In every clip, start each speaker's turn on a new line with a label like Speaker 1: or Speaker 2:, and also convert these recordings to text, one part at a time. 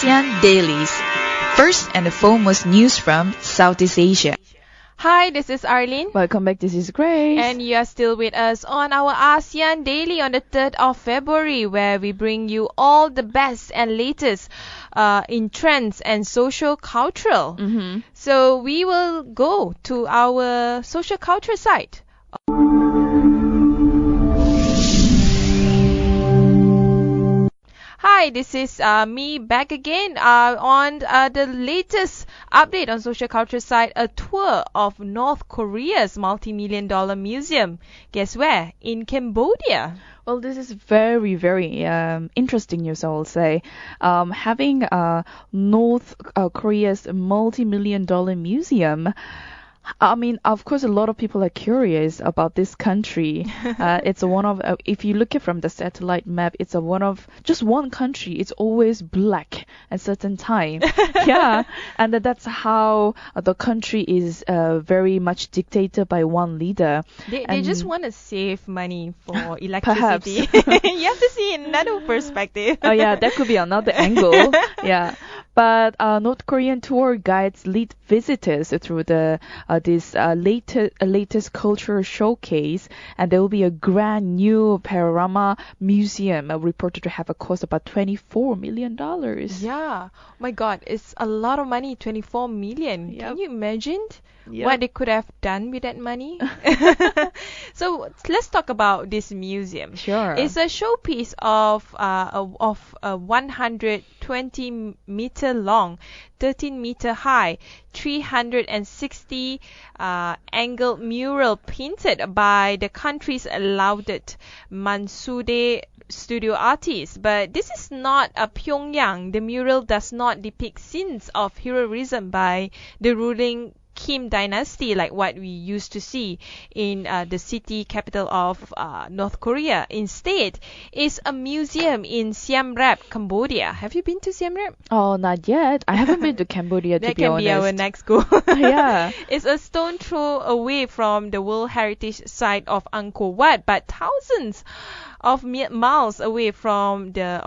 Speaker 1: ASEAN Dailies. First and the foremost news from Southeast Asia.
Speaker 2: Hi, this is Arlene.
Speaker 3: Welcome back, this is Grace.
Speaker 2: And you are still with us on our ASEAN Daily on the 3rd of February, where we bring you all the best and latest in trends and social cultural. So we will go to our social culture site. Hi, this is me back again on the latest update on social culture site, a tour of North Korea's multi-million-dollar museum. Guess where? In Cambodia.
Speaker 3: Well, this is very, very interesting news, I will say. Having North Korea's multi-million-dollar museum. I mean, of course, a lot of people are curious about this country. It's one of, if you look at from the satellite map, it's just one country. It's always black at certain time. Yeah, and that's how the country is very much dictated by one leader.
Speaker 2: They just want to save money for electricity. You have to see another perspective.
Speaker 3: Oh yeah, that could be another angle. Yeah. But North Korean tour guides lead visitors through this latest cultural showcase, and there will be a grand new panorama museum reported to have a cost about $24 million.
Speaker 2: Yeah, my God, it's a lot of money, 24 million.
Speaker 3: Yep.
Speaker 2: Can you imagine
Speaker 3: Yep.
Speaker 2: what they could have done with that money? So let's talk about this museum.
Speaker 3: Sure.
Speaker 2: It's a showpiece of a 120 meter long, 13 meter high, 360 angle mural painted by the country's lauded Mansudae studio artist. But this is not a Pyongyang. The mural does not depict scenes of heroism by the ruling Kim dynasty like what we used to see in the city capital of North Korea. Instead, it's a museum in Siem Reap, Cambodia. Have you been to Siem Reap?
Speaker 3: Oh, not yet. I haven't been to Cambodia, to
Speaker 2: That
Speaker 3: be
Speaker 2: can
Speaker 3: honest.
Speaker 2: be our next goal.
Speaker 3: Yeah.
Speaker 2: It's a stone throw away from the World Heritage Site of Angkor Wat, but thousands of miles away from the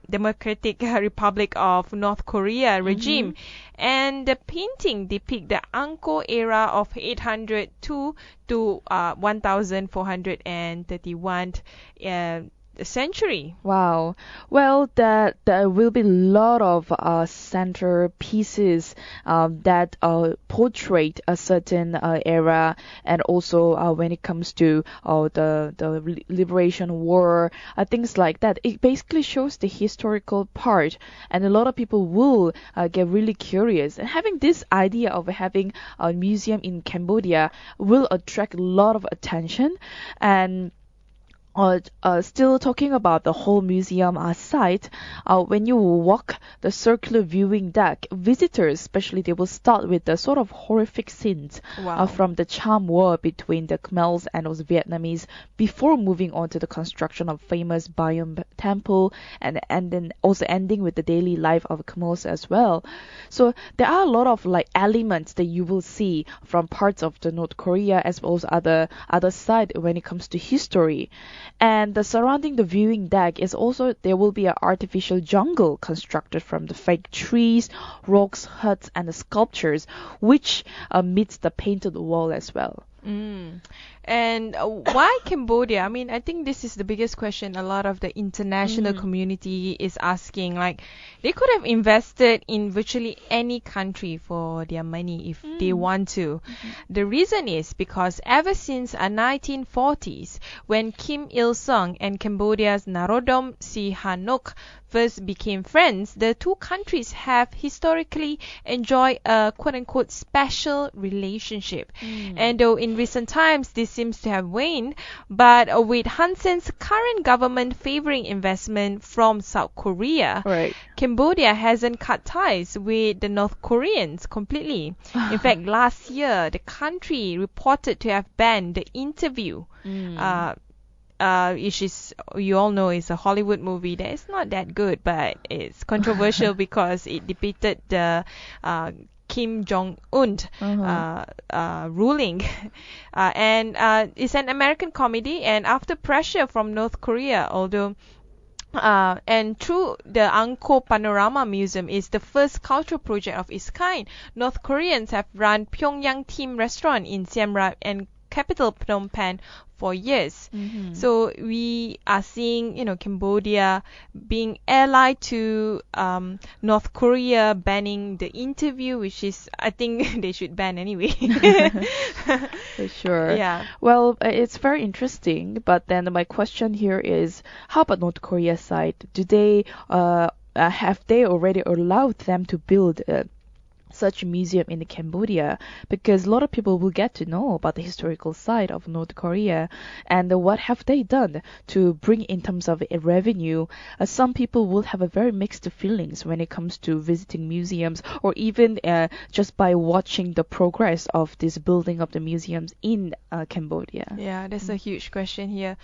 Speaker 2: Democratic Republic of North Korea regime. And the painting depict the Angkor era of 802 to 1431 century.
Speaker 3: Wow. Well, there will be a lot of center pieces that portray a certain era, and also when it comes to the liberation war, things like that. It basically shows the historical part, and a lot of people will get really curious. And having this idea of having a museum in Cambodia will attract a lot of attention. And still talking about the whole museum site, when you walk the circular viewing deck, visitors, especially, they will start with the sort of horrific scenes from the charm war between the Khmers and those Vietnamese before moving on to the construction of famous Bayum Temple, and then also ending with the daily life of Khmers as well. So there are a lot of elements that you will see from parts of the North Korea as well as other side when it comes to history. And the surrounding the viewing deck is also, there will be an artificial jungle constructed from the fake trees, rocks, huts, and the sculptures, which meets the painted wall as well.
Speaker 2: And why Cambodia? I mean, I think this is the biggest question a lot of the international community is asking. Like, they could have invested in virtually any country for their money if they want to. The reason is because ever since the 1940s, when Kim Il-sung and Cambodia's Norodom Sihanouk first became friends, the two countries have historically enjoyed a quote-unquote special relationship. And though in recent times this seems to have waned, but with Hun Sen's current government favoring investment from South Korea, Cambodia hasn't cut ties with the North Koreans completely. In fact, last year, the country reported to have banned the interview, which is, you all know, is a Hollywood movie that is not that good, but it's controversial because it depicted the Kim Jong-un ruling. And it's an American comedy, and after pressure from North Korea, although And through the Angkor Panorama Museum is the first cultural project of its kind. North Koreans have run Pyongyang Team Restaurant in Siem Reap and capital Phnom Penh for years. So we are seeing, Cambodia being allied to North Korea banning the interview, which is, I think they should ban anyway.
Speaker 3: For sure.
Speaker 2: Yeah.
Speaker 3: Well, it's very interesting, but then my question here is, how about North Korea side? Do they have they already allowed them to build such a museum in Cambodia, because a lot of people will get to know about the historical side of North Korea and what have they done to bring in terms of a revenue. Some people will have a very mixed feelings when it comes to visiting museums, or even just by watching the progress of this building of the museums in Cambodia.
Speaker 2: Yeah, that's a huge question here.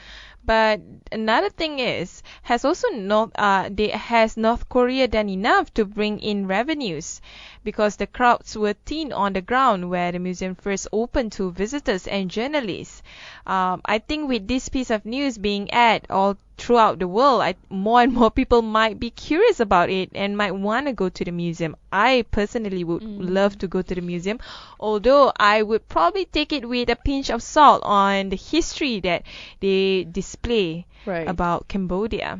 Speaker 2: But another thing is, has North Korea done enough to bring in revenues? Because the crowds were thin on the ground where the museum first opened to visitors and journalists. I think with this piece of news being aired all throughout the world, more and more people might be curious about it and might want to go to the museum. I personally would love to go to the museum, although I would probably take it with a pinch of salt on the history that they display about Cambodia.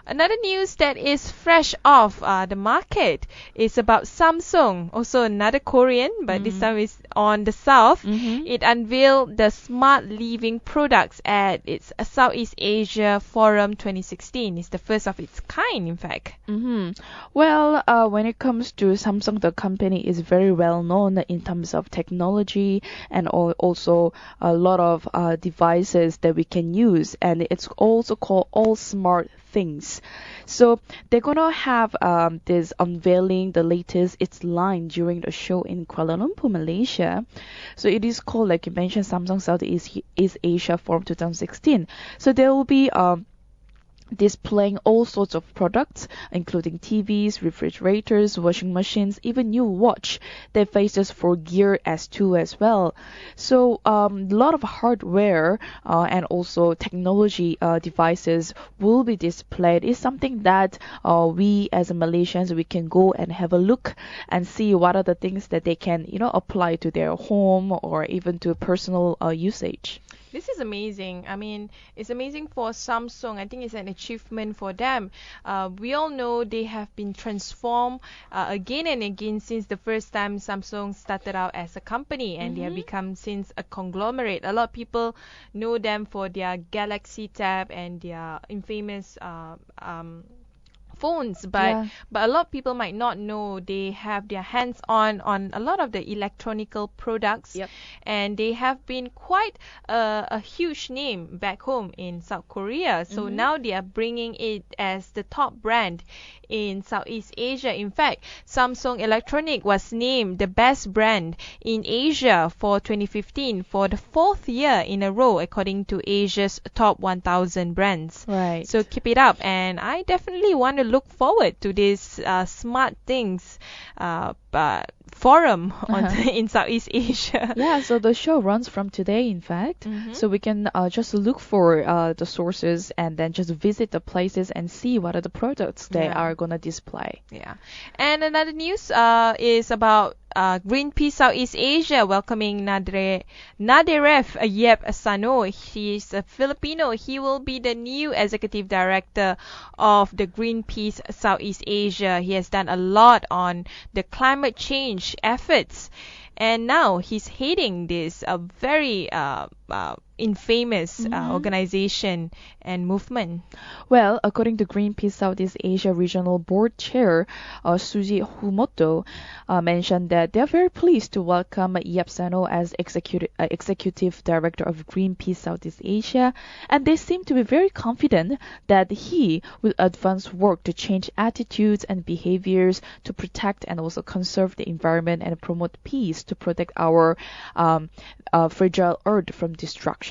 Speaker 2: Another news that is fresh off the market is about Samsung, also another Korean, but this time is on the south. It unveiled the smart living products at its Southeast Asia Forum 2016. It's the first of its kind, in fact.
Speaker 3: Well, when it comes to Samsung, the company is very well known in terms of technology and also a lot of devices that we can use, and it's also called all smart things. So they're gonna have this unveiling the latest its line during the show in Kuala Lumpur, Malaysia. So it is called, like you mentioned, Samsung Southeast Asia Forum 2016. So there will be displaying all sorts of products, including TVs, refrigerators, washing machines, even new watch. Their faces for Gear S2 as well. So a lot of hardware and also technology devices will be displayed. It's something that we as Malaysians, we can go and have a look and see what are the things that they can apply to their home or even to personal usage.
Speaker 2: This is amazing. I mean, it's amazing for Samsung. I think it's an achievement for them. We all know they have been transformed again and again since the first time Samsung started out as a company, and they have become since a conglomerate. A lot of people know them for their Galaxy Tab and their infamous phones, but a lot of people might not know they have their hands on a lot of the electronical products, and they have been quite a huge name back home in South Korea. So now they are bringing it as the top brand in Southeast Asia. In fact, Samsung Electronics was named the best brand in Asia for 2015 for the fourth year in a row, according to Asia's top 1,000 brands.
Speaker 3: Right.
Speaker 2: So keep it up, and I definitely want to look forward to this smart things forum in Southeast Asia.
Speaker 3: Yeah, so the show runs from today, in fact. So we can just look for the sources and then just visit the places and see what are the products they are going to display.
Speaker 2: Yeah. And another news is about Greenpeace Southeast Asia welcoming Naderev Saño. He is a Filipino. He will be the new executive director of the Greenpeace Southeast Asia. He has done a lot on the climate change efforts, and now he's heading this very infamous organization and movement.
Speaker 3: Well, according to Greenpeace Southeast Asia Regional Board Chair Suji Humoto, mentioned that they are very pleased to welcome Yap Sano as executive director of Greenpeace Southeast Asia, and they seem to be very confident that he will advance work to change attitudes and behaviors to protect and also conserve the environment and promote peace to protect our fragile earth from destruction.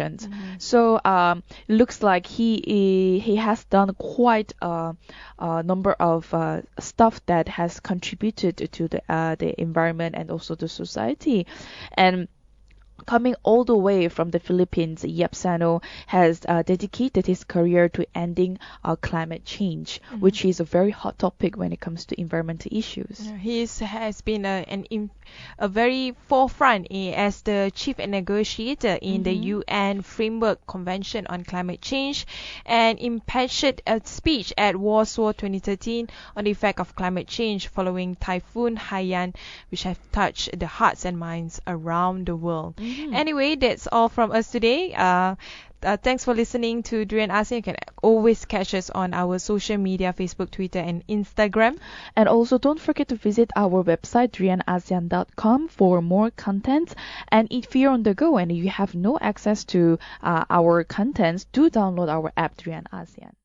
Speaker 3: So it looks like he has done quite a number of stuff that has contributed to the environment and also the society. And Coming all the way from the Philippines, Saño has dedicated his career to ending climate change, which is a very hot topic when it comes to environmental issues.
Speaker 2: He has been a very forefront as the chief negotiator in the UN Framework Convention on Climate Change, and impassioned a speech at Warsaw 2013 on the effect of climate change following Typhoon Haiyan, which have touched the hearts and minds around the world. Anyway, that's all from us today. Thanks for listening to Durian ASEAN. You can always catch us on our social media, Facebook, Twitter, and Instagram.
Speaker 3: And also don't forget to visit our website, durianasean.com, for more content. And if you're on the go and you have no access to our contents, do download our app, Durian ASEAN.